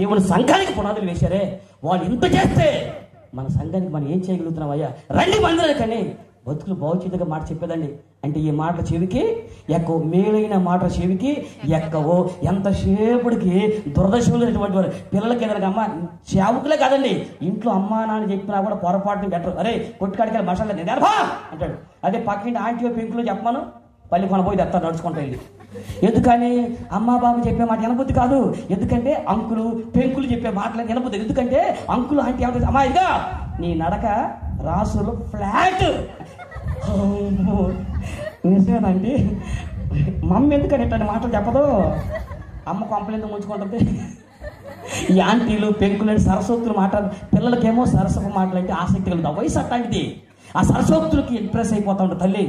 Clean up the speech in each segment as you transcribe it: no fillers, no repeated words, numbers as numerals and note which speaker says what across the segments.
Speaker 1: దేవుడు సంఘానికి పునాదులు వేశారే, వాళ్ళు ఇంత చేస్తే మన సంఘానికి మనం ఏం చేయగలుగుతున్నామయ్యా? రండి మందిరాలు కానీ బతుకులు భవిష్యత్తుగా మాట చెప్పేదండి. అంటే ఈ మాటల చెవికి ఎక్కో, మేలైన మాటల చెవికి ఎక్కవో. ఎంతసేపటికి దురదశమైనటువంటి వారు పిల్లలకి ఏదైనా అమ్మ సేవకులే కాదండి, ఇంట్లో అమ్మా నాన్న చెప్పినా కూడా పొరపాటుని పెట్టరు. అరే కొట్టుకాడికి మసాలా నేర్పా అంటాడు. అదే పక్కింటి ఆంటీ పెంకులో చెప్పమను, పల్లి కొనపోయి తెస్తారు నడుచుకుంటా వెళ్ళి. ఎందుకని? అమ్మా బాబు చెప్పే మాట వినబుద్ధి కాదు. ఎందుకంటే అంకులు పెంకులు చెప్పే మాటలు వినబుద్ధి. ఎందుకంటే అంకులు ఆంటీ ఏమంటే, అమ్మా ఇదిగా నీ నడక రాసులు ఫ్లాట్. నిజమేనండి, మమ్మీ ఎందుకని ఇట్లాంటి మాటలు చెప్పదు? అమ్మ కొంపలేందుకు ముంచుకుంటుంది. ఈ ఆంటీలు పెంకులు సరస్వతులు మాట్లాడు, పిల్లలకేమో సరస్వపు మాటలంటే ఆసక్తి కలుగుతుంది. వయసు అట్లాంటిది. ఆ సరస్వతులకి ఇంప్రెస్ అయిపోతా ఉంటుంది తల్లి.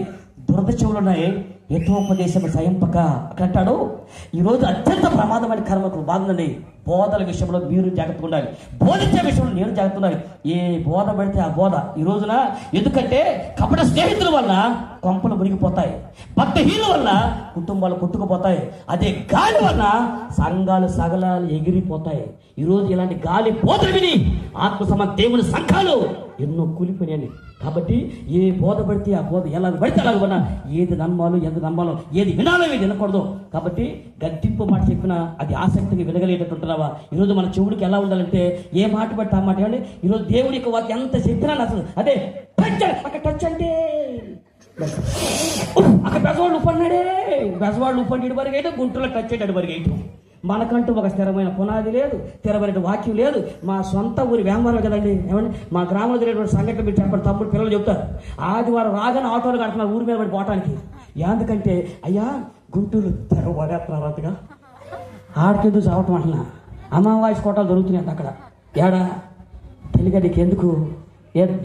Speaker 1: దురద చెవులున్నాయి, యథోపదేశం సయంపక అంటాడు. ఈరోజు అత్యంత ప్రమాదమైన కర్మకు బాగుందండి. బోధల విషయంలో మీరు జాగ్రత్తగా ఉండాలి, బోధించే విషయంలో నేను జాగ్రత్త ఉండాలి. ఏ బోధ పడితే ఆ బోధ ఈ రోజున. ఎందుకంటే కపట స్నేహితుల వల్ల కొంపలు మునిగిపోతాయి, భక్తహీనుల వల్ల కుటుంబాలు కొట్టుకుపోతాయి, అదే గాలి వల్ల సంఘాలు సగలాలు ఎగిరిపోతాయి. ఈరోజు ఇలాంటి గాలి బోధలు విని ఆత్మ సమ దేవుని సంఘాలు ఎన్నో కూలిపోయాయి. కాబట్టి ఏ బోధ పడితే ఆ బోధ ఎలా పడితే అలాగ విన్నా, ఏది నమ్మాలో ఎంత నమ్మాలో, ఏది వినాలో ఏది వినకూడదు. కాబట్టి గట్టింపు మాట చెప్పినా అది ఆసక్తిగా వినగలిగేటట్టుంటున్నావా? ఈరోజు మన చెవుడికి ఎలా ఉండాలంటే ఏ మాట బట్టి ఆ మాట. ఏమండి ఈరోజు దేవుడి యొక్క వాక్యం ఎంత చెప్పినా నచ్చదు. అదే అక్కడ టచ్ అంటే అక్కడ బెజవాళ్ళు ఉప్పన్నాడే, బెజవాళ్ళు ఉప్పండి వరకు అయితే గుంటూరులో టచ్ అయ్యాడు వరకు అయితే. మనకంటూ ఒక స్థిరమైన పునాది లేదు, స్థిరమైన వాక్యం లేదు. మా సొంత ఊరి వ్యాపారం కదండి. ఏమండి మా గ్రామంలో జరిగినటువంటి సంఘటన మీరు చెప్పండి. తమ్ముడు పిల్లలు చెప్తారు, ఆదివారం రాగానే ఆటోలు కడుతున్నారు ఊరి మీద పడి పోవటానికి. ఎందుకంటే అయ్యా గుంటూరు తెరవడేస్తున్నారు అంతగా ఆడికెందుకు చావటం అంటున్నా. అమావాస్య కోటాలు దొరుకుతున్నాయి అక్కడ. ఏడా తెలుగా నీకు ఎందుకు?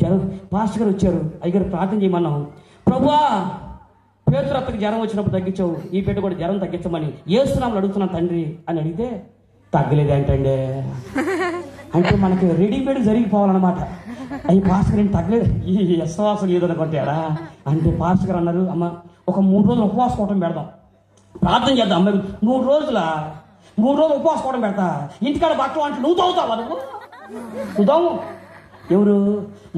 Speaker 1: జనం పాస్టర్ గారు వచ్చారు, అయ్యారు ప్రార్థన చేయమన్నాం. ప్రభువా పేతురత్తకి జ్వరం వచ్చినప్పుడు తగ్గించావు, ఈ బిడ్డ కూడా జ్వరం తగ్గించమని ఏసునామని అడుగుతున్నాను తండ్రి అని అడిగితే తగ్గలేదు ఏంటండి అంటే మనకి రెడీమేడ్ జరిగిపోవాలన్నమాట. అవి పాస్టర్ ఏంటి తగ్గలేదు, ఈ విశ్వాసం లేదనుకుంటాడా అంటే పాస్టర్ గారు అన్నారు, అమ్మ ఒక 3 రోజులు ఉపవాసం పెడదాం, ప్రార్థన చేద్దాం. అమ్మాయి 3 రోజులు ఉపవాసం పెడతా, ఇంటికాడ బట్టలు అంటే నువ్వు తవ్వుతావా? నువ్వు తవ్వు. ఎవరు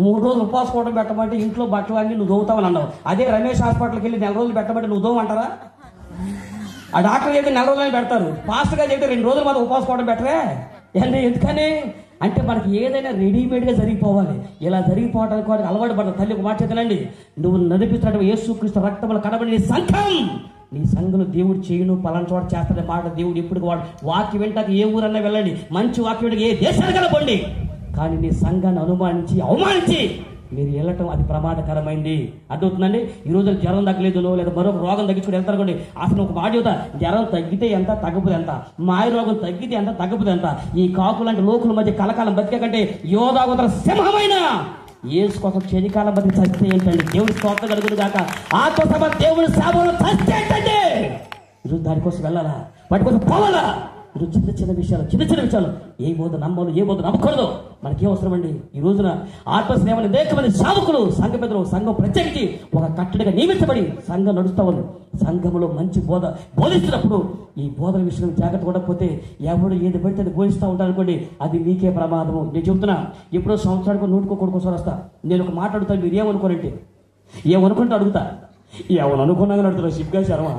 Speaker 1: 3 రోజులు ఉపవాసం పెట్టమంటే ఇంట్లో బట్టలు అన్నీ నువ్వు దోవుతావని అన్నావు. అదే రమేష్ హాస్పిటల్కి వెళ్ళి 4 రోజులు పెట్టమంటే నువ్వు దోమంటారా? ఆ డాక్టర్ చెప్తే 4 రోజులు పెడతారు, పాస్టర్ గారు చెప్తే 2 రోజులు మాత్రం ఉపవాసం పెట్టరే. ఎందుకని అంటే మనకి ఏదైనా రెడీమేడ్గా జరిగిపోవాలి. ఇలా జరిగిపోవడానికి వారికి అలవాటు పడతారు. తల్లి ఒక మాట చేతనండి, నువ్వు నడిపిస్తున్న యేసుక్రీస్తు రక్తములు కనబడి సంఘం, నీ సంఘంలో దేవుడు చేయను పలానా చోట చేస్తాడే మాట దేవుడు ఎప్పుడు వాడు. వాక్యం వెంటనే ఏ ఊరన్నా వెళ్ళండి, మంచి వాక్యం ఏ దేశానికైనా పోండి, కానీ నీ సంఘాన్ని అనుమానించి అవమానించి మీరు వెళ్ళటం అది ప్రమాదకరమైంది. అర్థమవుతుందండి? ఈ రోజు జ్వరం తగ్గలేదునో లేదా మరొక రోగం తగ్గించుకుని వెళ్తారనుకోండి, అసలు ఒక మాట చెబుతా, జ్వరం తగ్గితే ఎంత తగ్గపోతే ఎంత, మాయ రోగం తగ్గితే ఎంత తగ్గపోతే ఎంత. ఈ కాకులాంటి లోకుల మధ్య కలకాలం బతికే కంటే యోధాగోతర సింహమైన యేసు కోసం చలికాలం బతికి చస్తే ఏంటండి? దేవుడి స్తోత్రం కలుగును గాక. ఆత్మసభ దేవుడి సేవలో చస్తే ఏంటండి? ఈరోజు దానికోసం వెళ్ళాలా, వాటి కోసం పోవాలా? ఈరోజు చిన్న విషయాలు ఏ బోధ నమ్మాలో ఏ బోధ నమ్మకూడదు మనకేం అవసరం అండి? ఈ రోజున ఆత్మస్నేహం అనేక మంది సాధకులు సంఘ పెద్దలు సంఘం ప్రత్యేకించి ఒక కట్టడిగా నియమించబడి సంఘం నడుస్తూ ఉంది. సంఘంలో మంచి బోధిస్తున్నప్పుడు ఈ బోధన విషయంలో జాగ్రత్త ఉండకపోతే ఎవరు ఏది పడితే అది బోధిస్తూ ఉంటారు అనుకోండి, అది మీకే ప్రమాదము. నేను చెప్తున్నా, ఎప్పుడో సంవత్సరానికి 100 కోసం వస్తా. నేను ఒక మాట అడుగుతాను, మీరు ఏమనుకోనంటే ఏమనుకుంటే అడుగుతా, ఏమని అనుకున్నాగా అడుగుతున్నా సిగ్గా శర్మ.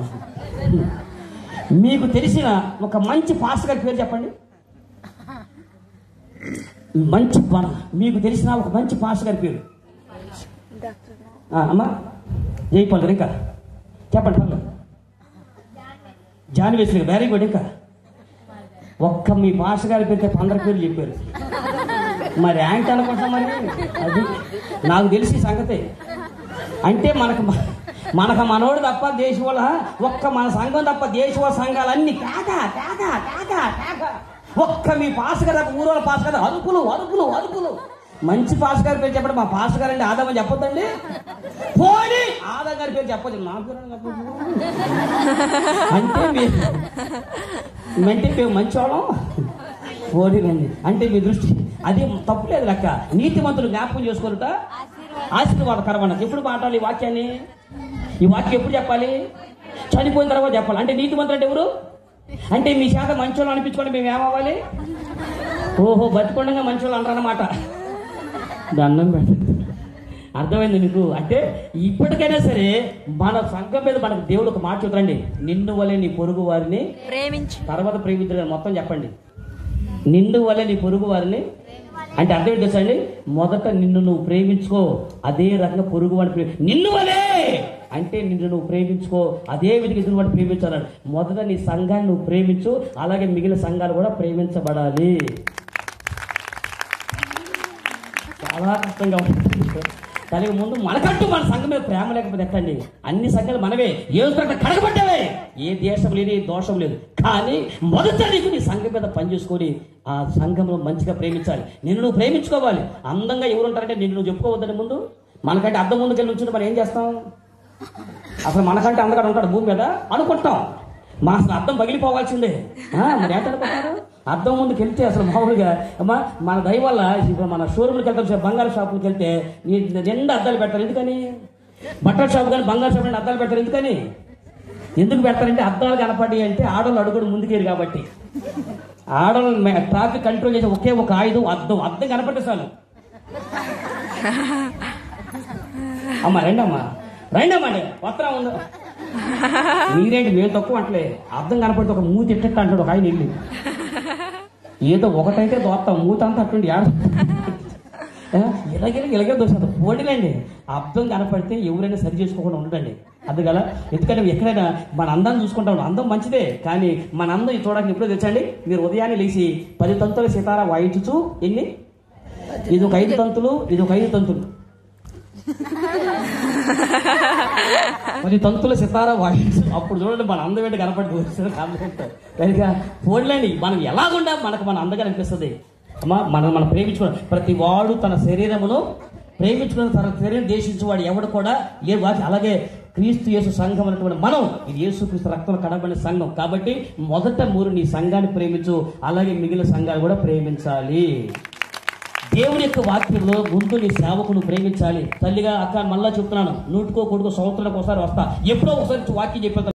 Speaker 1: మీకు తెలిసిన ఒక మంచి పాస్టర్ గారి పేరు చెప్పండి. మీకు తెలిసిన ఒక మంచి పాస్టర్ గారి పేరు అమ్మా జైపాల్ గారు. ఇంకా చెప్పండి పర్లేదు. John Wesley, very good. ఇంకా ఒక్క మీ పాస్టర్ గారి పేరు 15 పేర్లు చెప్పారు. మరి యాంక్ అనుకుంటా. మరి అది నాకు తెలిసి సంగతే. అంటే మనకు మనోడు తప్ప దేశం వల్ల ఒక్క మన సంఘం తప్ప దేశ సంఘాలన్నీ ఒక్క మీ పాస్ గారు తప్ప ఊరోళ్ళ పాస్ గారు అరుపులు. మంచి పాస్ గారి పేరు చెప్పండి. మా పాస్ గారు అండి ఆదామని చెప్పొద్దండి, పోనీ ఆదా గారి పేరు చెప్పొద్దు. నా పేరు అంటే మేము మంచివాళ్ళం పోనీలండి అంటే మీ దృష్టి అది తప్పులేదు లెక్క. నీతిమంతులు జ్ఞాపకం చేసుకోరుట ఆశీర్వాదకరం. ఎప్పుడు మాట్లాడాలి ఈ వాక్యాన్ని? ఈ వాక్యం ఎప్పుడు చెప్పాలి? చనిపోయిన తర్వాత చెప్పాలి. అంటే నీతిమంతులు అంటే ఎవరు? అంటే మీ శాతం మంచోళ్ళు అనిపించుకోండి మేము ఏమవ్వాలి? ఓహో, బతికొండగా మంచి వాళ్ళు అంటారన్నమాట. దండం పెట్టండి. అర్థమైంది మీకు? అంటే ఇప్పటికైనా సరే మన సంఘం మీద మనకు దేవుడు ఒక మాట చెప్తారండి, నిన్ను వలె నీ పొరుగు వారిని ప్రేమించు. తర్వాత ప్రేమించు మొత్తం చెప్పండి. నిన్ను వలె నీ పొరుగు వారిని అంటే అర్థం ఏంటి తెలుసండి? మొదట నిన్ను నువ్వు ప్రేమించుకో, అదే రకంగా పొరుగు వాడిని నిన్ను వలే అంటే నిన్ను నువ్వు ప్రేమించుకో, అదే విధంగా ఎదురు వాడిని ప్రేమించాలన్నాడు. మొదట నీ సంఘాన్ని నువ్వు ప్రేమించు, అలాగే మిగిలిన సంఘాలు కూడా ప్రేమించబడాలి. చాలా కష్టంగా ఉంటుంది. దానికి ముందు మనకంటూ మన సంఘం మీద ప్రేమ లేకపోతే ఎట్టండి? అన్ని సంఘాలు మనవే, ఏ కడగబడ్డవే, ఏ దేశం లేదు, ఏ దోషం లేదు. కానీ మొదట నీకు నీ సంఘం మీద పనిచేసుకొని ఆ సంఘంలో మంచిగా ప్రేమించాలి. నిన్ను నువ్వు ప్రేమించుకోవాలి. అందంగా ఎవరు ఉంటారంటే నిన్ను నువ్వు చెప్పుకోవద్దని ముందు మనకంటే అద్దం ముందుకెళ్ళి నుంచుంటే మనం ఏం చేస్తాం? అసలు మనకంటే అందగా ఉంటాడు భూమి మీద అనుకుంటాం. మా అసలు అద్దం పగిలిపోవాల్సిందే. మరి ఎంత అనుకుంటారు? అద్దం ముందుకు వెళ్తే అసలు మామూలుగా అమ్మా మన దయ వల్ల ఇప్పుడు మన షోరూమ్కి వెళ్తాం, బంగారు షాపుకి వెళ్తే నిండా అద్దాలు పెడతారు. ఎందుకని? బట్టల షాపు కానీ బంగారు షాపు అద్దాలు పెడతారు. ఎందుకని? ఎందుకు పెడతారంటే అద్దాలు కనపడి అంటే ఆడవాళ్ళు అడుగుడు ముందుకేరు కాబట్టి. ఆడవాళ్ళు ట్రాఫిక్ కంట్రోల్ చేసే ఒకే ఒక ఆయుధం అద్దం. అద్దం కనపడితే చాలు. అమ్మ రండమ్మా, రండమ్మా అండి, వస్త్రం ఉందా? మీరేంటి మేము తక్కువ అంటలే. అర్థం కనపడితే ఒక మూతి ఎట్టట్టు అంటాడు ఒక ఆయన వెళ్ళి. ఏదో ఒకటైతే దోస్తాం, మూత అంతా అట్టుండి ఇలాగే దోషం పోటీలండి. అర్థం కనపడితే ఎవరైనా సరి చేసుకోకుండా ఉండండి. అది కదా, ఎందుకంటే ఎక్కడైనా మన అందాన్ని చూసుకుంటా ఉంటాం. అందం మంచిదే, కానీ మన అందం చూడడానికి ఎప్పుడో తెచ్చండి. మీరు ఉదయాన్నే లేచి 10 తంతుల సితారా వాయించుచు ఎన్ని, ఇది ఒక 5 తంతులు, ఇది ఒక 5 తంతులు, 10 తంతుల సితారా వాయించు. అప్పుడు చూడండి మన అందం ఏంటి కనపడి కనుక పోడ్లండి. మనం ఎలాగుండా మనకు మన అందగా అనిపిస్తుంది. అమ్మా మనం ప్రేమించుకోవడం. ప్రతి వాడు తన శరీరమును ప్రేమించుకున్న తన శరీరం దేశించేవాడు ఎవడు కూడా ఏ వాటి. అలాగే క్రీస్తు యేసు సంఘం అనేటువంటి మనం, ఇది యేసు క్రీస్తు రక్తం కడబడిన సంఘం. కాబట్టి మొదట మీరు నీ సంఘాన్ని ప్రేమించు, అలాగే మిగిలిన సంఘాలు కూడా ప్రేమించాలి. దేవుని యొక్క వాక్యంలో ముందు నీ సేవకును ప్రేమించాలి. తల్లిగా అక్క మళ్ళా చెప్తున్నాను, 100 కోటికో సంవత్సరానికి ఒకసారి వస్తా, ఎప్పుడో ఒకసారి వాక్యం చెప్పేది.